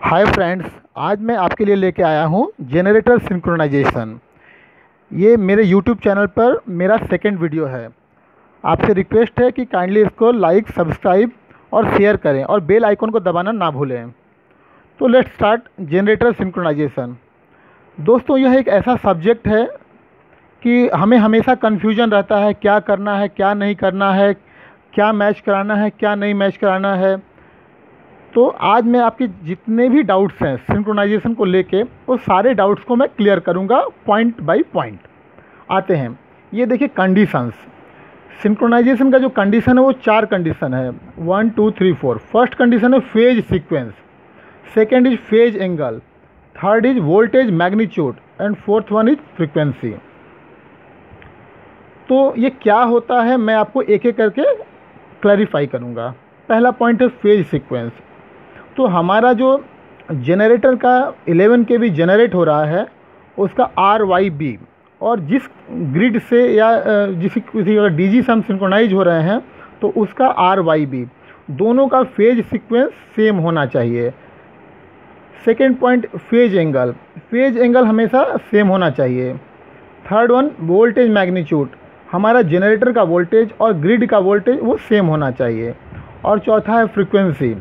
Hi friends, आज मैं आपके लिए लेके आया हूँ जनरेटर सिंक्रोनाइजेशन। ये मेरे यूट्यूब चैनल पर मेरा सेकंड वीडियो है। आपसे रिक्वेस्ट है कि काइंडली इसको लाइक, सब्सक्राइब और शेयर करें और बेल आइकन को दबाना ना भूलें। तो लेट्स स्टार्ट जनरेटर सिंक्रोनाइजेशन। दोस्तों, यह एक ऐसा सब्जेक्ट है कि हमें हमेशा कन्फ्यूजन रहता है, क्या करना है, क्या नहीं करना है, क्या मैच कराना है, क्या नहीं मैच कराना है। तो आज मैं आपके जितने भी डाउट्स हैं सिंक्रोनाइजेशन को लेके, वो सारे डाउट्स को मैं क्लियर करूंगा पॉइंट बाय पॉइंट। आते हैं, ये देखिए कंडीशंस। सिंक्रोनाइजेशन का जो कंडीशन है वो 4 कंडीशन है, 1 2 3 4। फर्स्ट कंडीशन है phase sequence, second is phase angle, third is voltage magnitude and fourth one is frequency. तो ये क्या होता है मैं आपको एक एक करके क्लैरिफाई करूँगा। पहला पॉइंट है फेज सीक्वेंस। तो हमारा जो जनरेटर का 11 kV जनरेट हो रहा है उसका RYB, और जिस ग्रिड से या किसी अगर DG से हम सिंक्रोनाइज हो रहे हैं तो उसका RYB, दोनों का फेज सीक्वेंस सेम होना चाहिए। Second point phase angle, phase angle हमेशा सेम होना चाहिए। थर्ड वन वोल्टेज मैग्नीट्यूड, हमारा जनरेटर का वोल्टेज और ग्रिड का वोल्टेज वो सेम होना चाहिए। और चौथा है फ्रीक्वेंसी,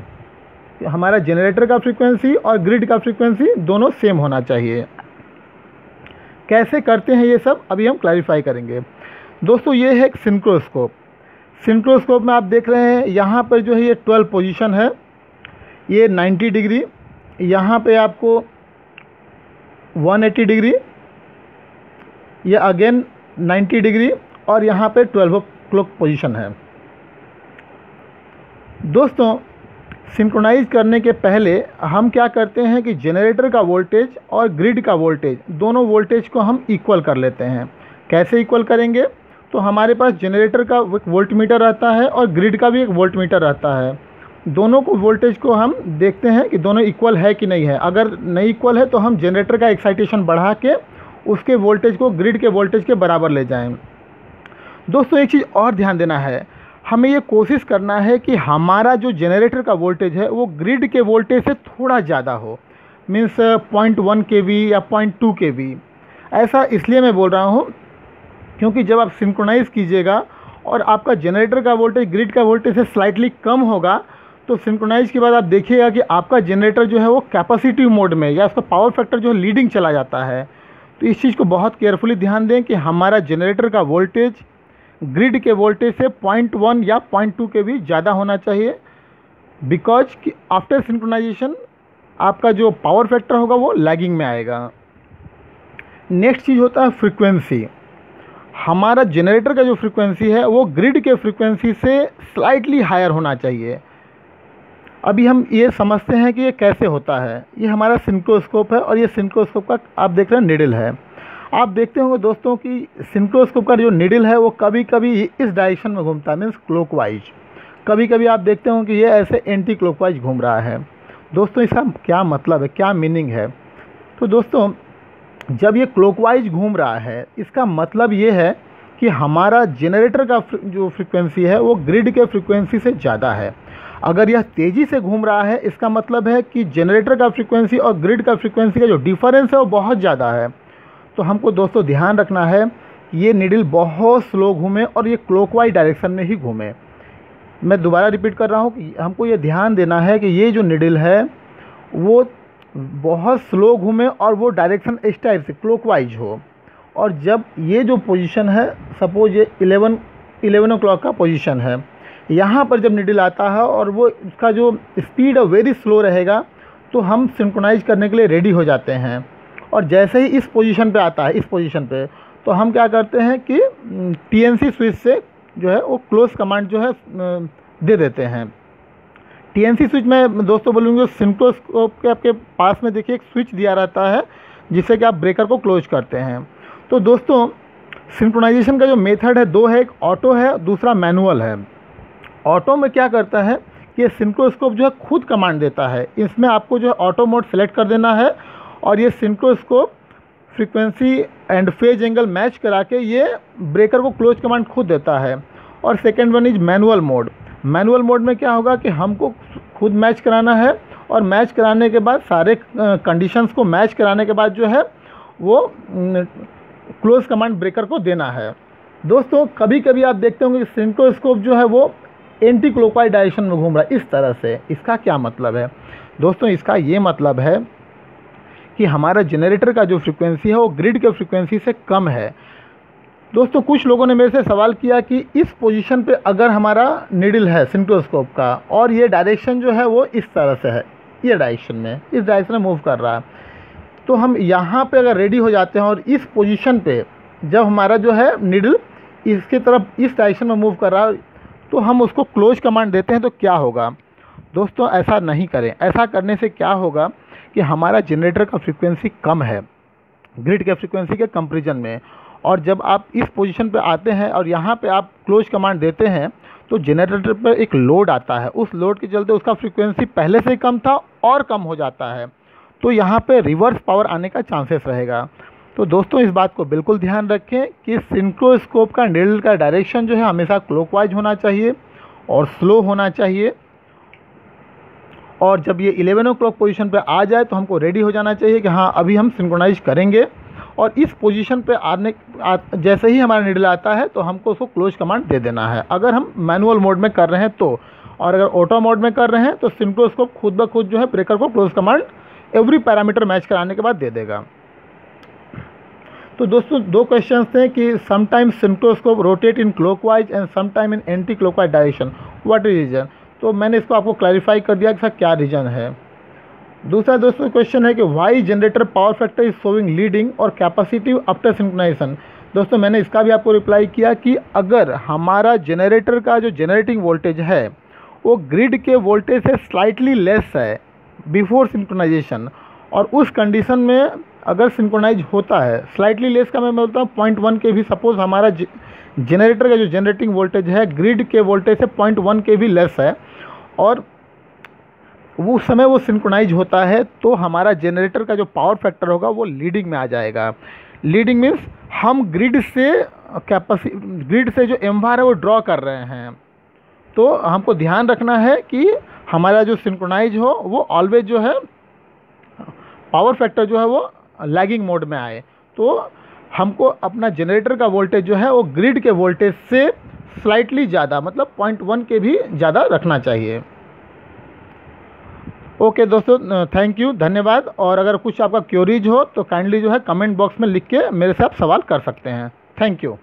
हमारा जनरेटर का फ्रीक्वेंसी और ग्रिड का फ्रीक्वेंसी दोनों सेम होना चाहिए। कैसे करते हैं ये सब अभी हम क्लैरिफाई करेंगे। दोस्तों, ये है एक सिंक्रोस्कोप। सिंक्रोस्कोप में आप देख रहे हैं यहाँ पर जो है ये 12 पोजीशन है, ये 90 डिग्री, यहाँ पे आपको 180 डिग्री, ये अगेन 90 डिग्री, और यहाँ पे 12 o'clock पोजीशन है। दोस्तों, सिंक्रोनाइज करने के पहले हम क्या करते हैं कि जनरेटर का वोल्टेज और ग्रिड का वोल्टेज, दोनों वोल्टेज को हम इक्वल कर लेते हैं। कैसे इक्वल करेंगे? तो हमारे पास जनरेटर का एक वोल्टमीटर रहता है और ग्रिड का भी एक वोल्टमीटर रहता है। दोनों को वोल्टेज को हम देखते हैं कि दोनों इक्वल है कि नहीं है। अगर नहीं इक्वल है तो हम जनरेटर का एक्साइटेशन बढ़ा के उसके वोल्टेज को ग्रिड के वोल्टेज के बराबर ले जाएँ। दोस्तों, एक चीज़ और ध्यान देना है, हमें ये कोशिश करना है कि हमारा जो जनरेटर का वोल्टेज है वो ग्रिड के वोल्टेज से थोड़ा ज़्यादा हो, मीन्स 0.1 kV या 0.2 kV। ऐसा इसलिए मैं बोल रहा हूँ क्योंकि जब आप सिंक्रोनाइज़ कीजिएगा और आपका जनरेटर का वोल्टेज ग्रिड का वोल्टेज से स्लाइटली कम होगा, तो सिंक्रोनाइज के बाद आप देखिएगा कि आपका जनरेटर जो है वो कैपेसिटिव मोड में या उसका पावर फैक्टर जो है लीडिंग चला जाता है। तो इस चीज़ को बहुत केयरफुली ध्यान दें कि हमारा जनरेटर का वोल्टेज ग्रिड के वोल्टेज से 0.1 या 0.2 kV ज़्यादा होना चाहिए, बिकॉज कि आफ्टर सिंक्रोनाइजेशन आपका जो पावर फैक्टर होगा वो लैगिंग में आएगा। नेक्स्ट चीज़ होता है फ्रीक्वेंसी। हमारा जनरेटर का जो फ्रीक्वेंसी है वो ग्रिड के फ्रीक्वेंसी से स्लाइटली हायर होना चाहिए। अभी हम ये समझते हैं कि ये कैसे होता है। ये हमारा सिंक्रोस्कोप है और ये सिंक्रोस्कोप का आप देख रहे हैं निडल है। आप देखते होंगे दोस्तों कि सिंक्रोस्कोप का जो निडल है वो कभी कभी इस डायरेक्शन में घूमता है, मीन्स क्लॉकवाइज। कभी कभी आप देखते होंगे कि ये ऐसे एंटी क्लॉकवाइज घूम रहा है। दोस्तों, इसका क्या मतलब है, क्या मीनिंग है? तो दोस्तों, जब ये क्लॉकवाइज घूम रहा है इसका मतलब ये है कि हमारा जनरेटर का जो फ्रीक्वेंसी है वो ग्रिड के फ्रीक्वेंसी से ज़्यादा है। अगर यह तेज़ी से घूम रहा है इसका मतलब है कि जनरेटर का फ्रीक्वेंसी और ग्रिड का फ्रीक्वेंसी का जो डिफरेंस है वो बहुत ज़्यादा है। तो हमको दोस्तों ध्यान रखना है कि ये निडल बहुत स्लो घूमे और ये क्लॉकवाइज डायरेक्शन में ही घूमे। मैं दोबारा रिपीट कर रहा हूँ कि हमको ये ध्यान देना है कि ये जो निडल है वो बहुत स्लो घूमे और वो डायरेक्शन इस टाइप से क्लॉकवाइज हो। और जब ये जो पोजीशन है, सपोज ये 11 o'clock का पोजीशन है, यहाँ पर जब निडल आता है और वो उसका जो स्पीड है वेरी स्लो रहेगा, तो हम सिंक्रोनाइज करने के लिए रेडी हो जाते हैं। और जैसे ही इस पोजीशन पे आता है, इस पोजीशन पे, तो हम क्या करते हैं कि TNC स्विच से जो है वो क्लोज कमांड जो है दे देते हैं। TNC स्विच में दोस्तों बोलूँगा, सिंक्रोस्कोप के आपके पास में देखिए एक स्विच दिया रहता है जिससे कि आप ब्रेकर को क्लोज करते हैं। तो दोस्तों, सिंक्रोनाइजेशन का जो मेथड है 2 है, एक ऑटो है, दूसरा मैनुअल है। ऑटो में क्या करता है कि सिंक्रोस्कोप जो है खुद कमांड देता है। इसमें आपको जो है ऑटो मोड सेलेक्ट कर देना है और ये synchroscope frequency and phase angle match करा के ये ब्रेकर को क्लोज कमांड खुद देता है। और second one is manual mode. Manual mode में क्या होगा कि हमको खुद मैच कराना है और मैच कराने के बाद सारे कंडीशंस को मैच कराने के बाद जो है वो क्लोज कमांड ब्रेकर को देना है। दोस्तों कभी कभी आप देखते होंगे कि सिंक्रोस्कोप जो है वो एंटी क्लॉकवाइज डायरेक्शन में घूम रहा है इस तरह से। इसका क्या मतलब है दोस्तों? इसका ये मतलब है कि हमारा जनरेटर का जो फ्रीक्वेंसी है वो ग्रिड के फ्रीक्वेंसी से कम है। दोस्तों कुछ लोगों ने मेरे से सवाल किया कि इस पोजीशन पे अगर हमारा नीडल है सिंक्रोस्कोप का और ये डायरेक्शन जो है वो इस तरह से है, ये डायरेक्शन में, इस डायरेक्शन में मूव कर रहा है, तो हम यहाँ पे अगर रेडी हो जाते हैं और इस पोजीशन पे जब हमारा जो है नीडल इसके तरफ इस डायरेक्शन में मूव कर रहा है तो हम उसको क्लोज कमांड देते हैं तो क्या होगा? दोस्तों ऐसा नहीं करें। ऐसा करने से क्या होगा कि हमारा जनरेटर का फ्रीक्वेंसी कम है ग्रिड के फ्रीक्वेंसी के कंपैरिजन में, और जब आप इस पोजीशन पे आते हैं और यहाँ पे आप क्लोज कमांड देते हैं तो जनरेटर पर एक लोड आता है, उस लोड के चलते उसका फ्रीक्वेंसी पहले से कम था और कम हो जाता है, तो यहाँ पे रिवर्स पावर आने का चांसेस रहेगा। तो दोस्तों इस बात को बिल्कुल ध्यान रखें कि सिंक्रोस्कोप का नीडल का डायरेक्शन जो है हमेशा क्लॉकवाइज होना चाहिए और स्लो होना चाहिए, और जब ये 11 o'clock पोजीशन पे आ जाए तो हमको रेडी हो जाना चाहिए कि हाँ अभी हम सिंक्रोनाइज करेंगे, और इस पोजीशन पे जैसे ही हमारा नीडल आता है तो हमको उसको क्लोज कमांड दे देना है अगर हम मैनुअल मोड में कर रहे हैं तो, और अगर ऑटो मोड में कर रहे हैं तो सिंक्रोस्कोप खुद ब खुद जो है ब्रेकर को close command every parameter match कराने के बाद दे देगा। तो दोस्तों दो क्वेश्चंस थे कि sometimes synchroscope rotate in clockwise and sometime in anti clockwise direction, what is reason? तो मैंने इसको आपको क्लैरिफाई कर दिया कि सर क्या रीजन है। दूसरा दोस्तों क्वेश्चन है कि why generator power factor is showing leading और कैपेसिटिव आफ्टर सिंक्रोनाइजेशन। दोस्तों मैंने इसका भी आपको रिप्लाई किया कि अगर हमारा जनरेटर का जो जनरेटिंग वोल्टेज है वो ग्रिड के वोल्टेज से स्लाइटली लेस है बिफोर सिंक्रोनाइजेशन, और उस कंडीशन में अगर सिंक्रोनाइज होता है, स्लाइटली लेस का मैं बोलता हूँ 0.1 के भी, सपोज हमारा जनरेटर का जो जनरेटिंग वोल्टेज है ग्रिड के वोल्टेज से 0.1 के भी लेस है और वो उस समय वो सिंक्रोनाइज होता है, तो हमारा जनरेटर का जो पावर फैक्टर होगा वो लीडिंग में आ जाएगा। लीडिंग मीन्स हम ग्रिड से जो एम्वार है वो ड्रॉ कर रहे हैं, तो हमको ध्यान रखना है कि हमारा जो सिंक्रोनाइज हो वो ऑलवेज जो है पावर फैक्टर जो है वो लैगिंग मोड में आए, तो हमको अपना जनरेटर का वोल्टेज जो है वो ग्रिड के वोल्टेज से स्लाइटली ज़्यादा, मतलब 0.1 के भी ज़्यादा रखना चाहिए। ओके दोस्तों, थैंक यू, धन्यवाद। और अगर कुछ आपका क्वेरीज हो तो काइंडली जो है कमेंट बॉक्स में लिख के मेरे से आप सवाल कर सकते हैं। Thank you.